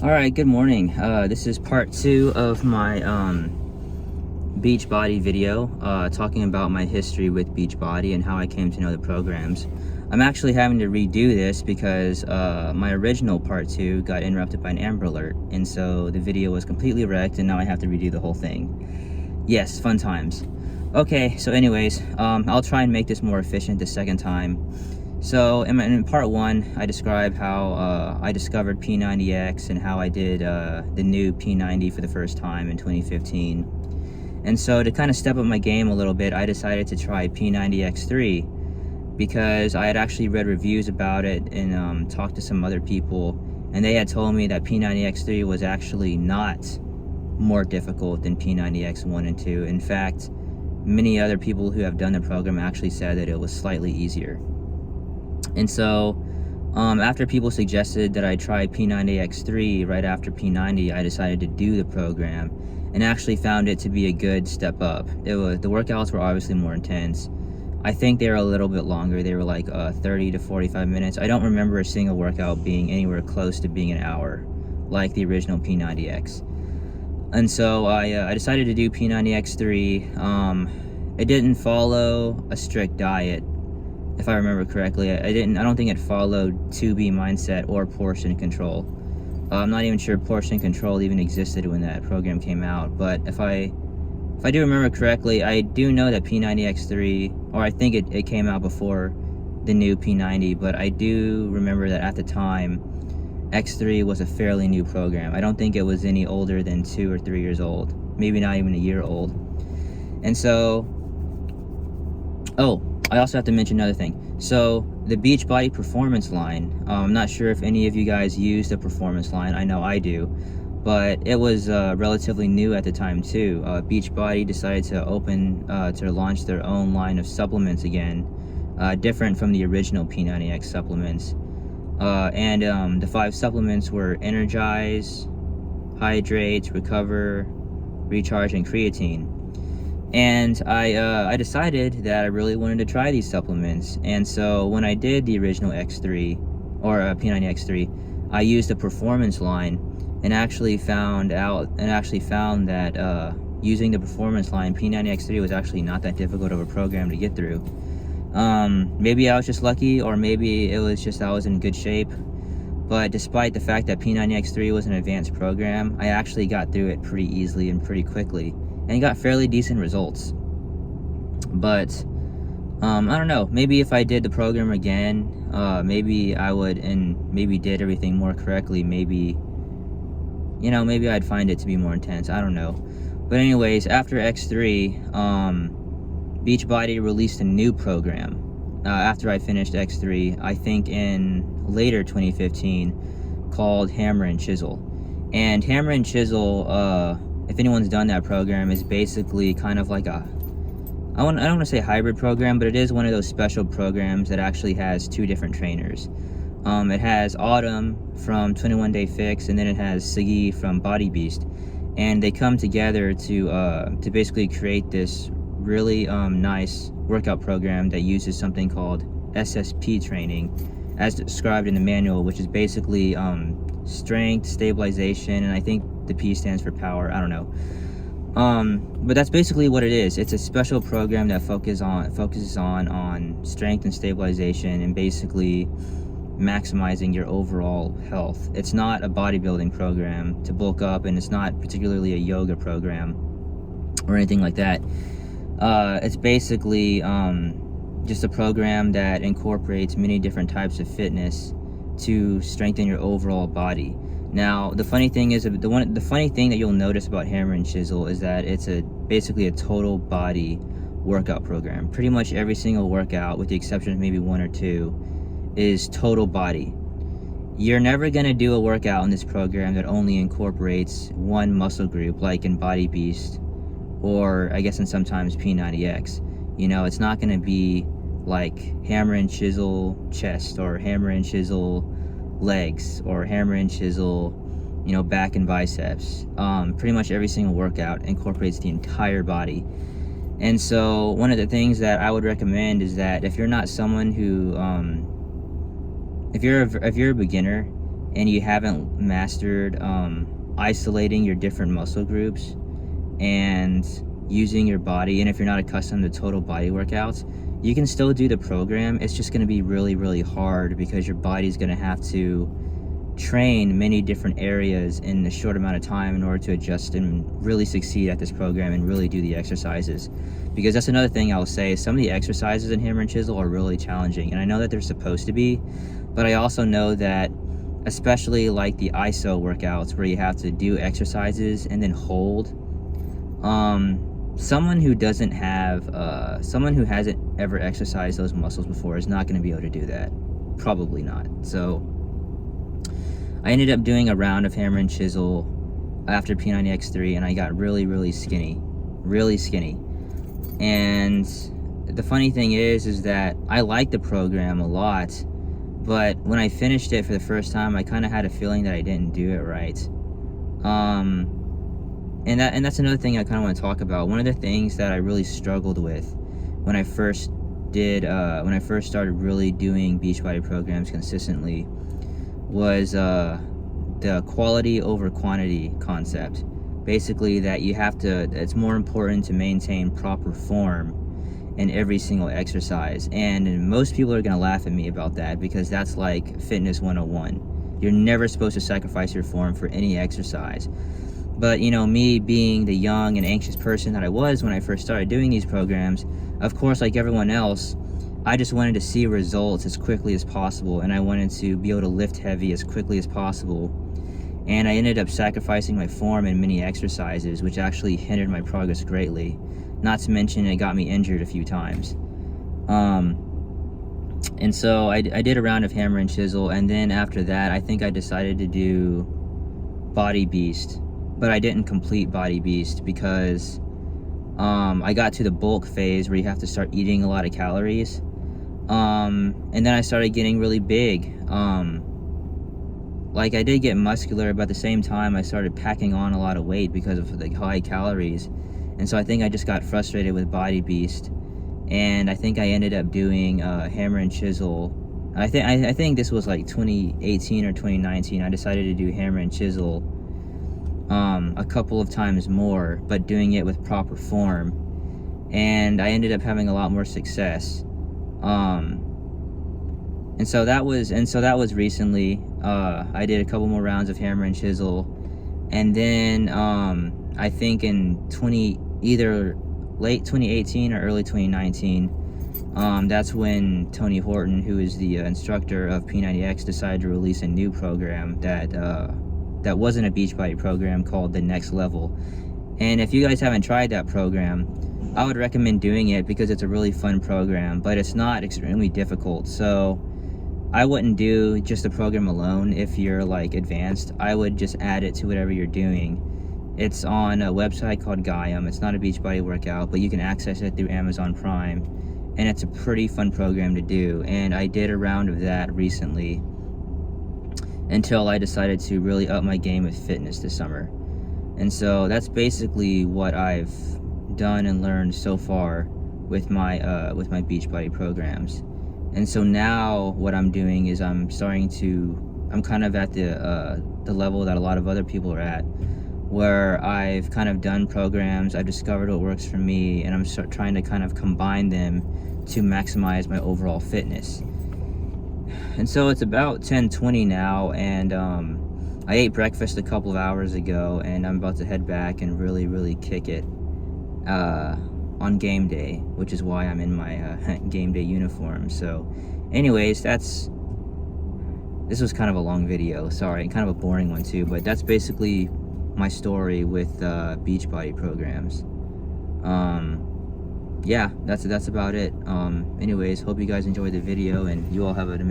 All right, good morning. This is part 2 of my BeachBody video, talking about my history with BeachBody and how I came to know the programs. I'm actually having to redo this because my original part 2 got interrupted by an Amber Alert, and so the video was completely wrecked, and now I have to redo the whole thing. Yes, fun times. Okay, so anyways, I'll try and make this more efficient the second time. So in part 1, I described how I discovered P90X and how I did the new P90 for the first time in 2015. And so to kind of step up my game a little bit, I decided to try P90X3 because I had actually read reviews about it and talked to some other people, and they had told me that P90X3 was actually not more difficult than P90X1 and 2. In fact, many other people who have done the program actually said that it was slightly easier. And so after people suggested that I try P90X3 right after P90, I decided to do the program and actually found it to be a good step up. The workouts were obviously more intense. I think they were a little bit longer. They were like 30 to 45 minutes. I don't remember a single workout being anywhere close to being an hour like the original P90X. And so I decided to do P90X3. It didn't follow a strict diet, if I remember correctly. I don't think it followed 2B mindset or portion control. I'm not even sure portion control even existed when that program came out, but if I do remember correctly, I do know that P90X3, or I think it came out before the new P90, but I do remember that at the time, X3 was a fairly new program. I don't think it was any older than 2 or 3 years old, maybe not even a year old. And so, I also have to mention another thing. So the BeachBody Performance line, I'm not sure if any of you guys use the Performance line. I know I do, but it was relatively new at the time too. BeachBody decided to launch their own line of supplements again, different from the original P90X supplements. And the 5 supplements were Energize, Hydrate, Recover, Recharge, and Creatine. And I decided that I really wanted to try these supplements. And so when I did the original X3, or P90X3, I used the performance line and actually found that using the performance line, P90X3 was actually not that difficult of a program to get through. Maybe I was just lucky, or maybe it was just I was in good shape. But despite the fact that P90X3 was an advanced program, I actually got through it pretty easily and pretty quickly, and got fairly decent results. But I don't know, maybe if I did the program again, maybe I would, and maybe did everything more correctly, maybe I'd find it to be more intense. I don't know. But anyways, after X3, BeachBody released a new program after I finished X3, I think in later 2015, called Hammer and Chisel. And Hammer and Chisel, if anyone's done that program, is basically kind of like I don't want to say hybrid program, but it is one of those special programs that actually has 2 different trainers. It has Autumn from 21 Day Fix, and then it has Siggy from Body Beast, and they come together to basically create this really nice workout program that uses something called SSP training, as described in the manual, which is basically strength, stabilization, and I think the P stands for power. I don't know. But that's basically what it is. It's a special program that focuses on strength and stabilization, and basically maximizing your overall health. It's not a bodybuilding program to bulk up, and it's not particularly a yoga program or anything like that. It's basically just a program that incorporates many different types of fitness to strengthen your overall body. Now, the funny thing that you'll notice about Hammer and Chisel is that it's basically a total body workout program. Pretty much every single workout, with the exception of maybe 1 or 2, is total body. You're never going to do a workout in this program that only incorporates one muscle group, like in Body Beast, or I guess in sometimes P90X. It's not going to be like Hammer and Chisel chest, or Hammer and Chisel legs, or Hammer and Chisel, back and biceps. Pretty much every single workout incorporates the entire body. And so one of the things that I would recommend is that if you're not someone who, if you're a beginner and you haven't mastered isolating your different muscle groups and using your body, and if you're not accustomed to total body workouts, you can still do the program. It's just going to be really, really hard because your body's going to have to train many different areas in a short amount of time in order to adjust and really succeed at this program and really do the exercises. Because that's another thing I'll say, some of the exercises in Hammer and Chisel are really challenging, and I know that they're supposed to be, but I also know that especially like the ISO workouts where you have to do exercises and then hold, someone who hasn't ever exercised those muscles before is not going to be able to do that. Probably not. So I ended up doing a round of Hammer and Chisel after P90X3, and I got really, really skinny. And the funny thing is that I like the program a lot, but when I finished it for the first time, I kind of had a feeling that I didn't do it right. And that's another thing I kind of want to talk about. One of the things that I really struggled with when I first started really doing Beachbody programs consistently was the quality over quantity concept. Basically, that it's more important to maintain proper form in every single exercise. And most people are going to laugh at me about that because that's like fitness 101. You're never supposed to sacrifice your form for any exercise. But, you know, me being the young and anxious person that I was when I first started doing these programs, of course, like everyone else, I just wanted to see results as quickly as possible, and I wanted to be able to lift heavy as quickly as possible. And I ended up sacrificing my form in many exercises, which actually hindered my progress greatly. Not to mention it got me injured a few times. And so I did a round of Hammer and Chisel, and then after that, I think I decided to do Body Beast. But I didn't complete Body Beast because I got to the bulk phase where you have to start eating a lot of calories. And then I started getting really big. Like I did get muscular, but at the same time I started packing on a lot of weight because of the high calories. And so I think I just got frustrated with Body Beast, and I think I ended up doing Hammer and Chisel. I think this was like 2018 or 2019. I decided to do Hammer and Chisel a couple of times more, but doing it with proper form, and I ended up having a lot more success. And so that was recently. I did a couple more rounds of Hammer and Chisel, and then I think in either late 2018 or early 2019, that's when Tony Horton, who is the instructor of P90X, decided to release a new program that wasn't a Beachbody program called The Next Level. And if you guys haven't tried that program, I would recommend doing it because it's a really fun program, but it's not extremely difficult. So I wouldn't do just the program alone if you're like advanced. I would just add it to whatever you're doing. It's on a website called Gaiam. It's not a Beachbody workout, but you can access it through Amazon Prime, and it's a pretty fun program to do. And I did a round of that recently until I decided to really up my game with fitness this summer. And so that's basically what I've done and learned so far with my Beachbody programs. And so now what I'm doing is I'm kind of at the level that a lot of other people are at, where I've kind of done programs, I've discovered what works for me, and I'm trying to kind of combine them to maximize my overall fitness. And so it's about 10:20 now, and I ate breakfast a couple of hours ago, and I'm about to head back and really, really kick it on game day, which is why I'm in my game day uniform. So anyways, this was kind of a long video, sorry, kind of a boring one too, but that's basically my story with Beachbody programs. Yeah, that's about it. Anyways, hope you guys enjoyed the video, and you all have an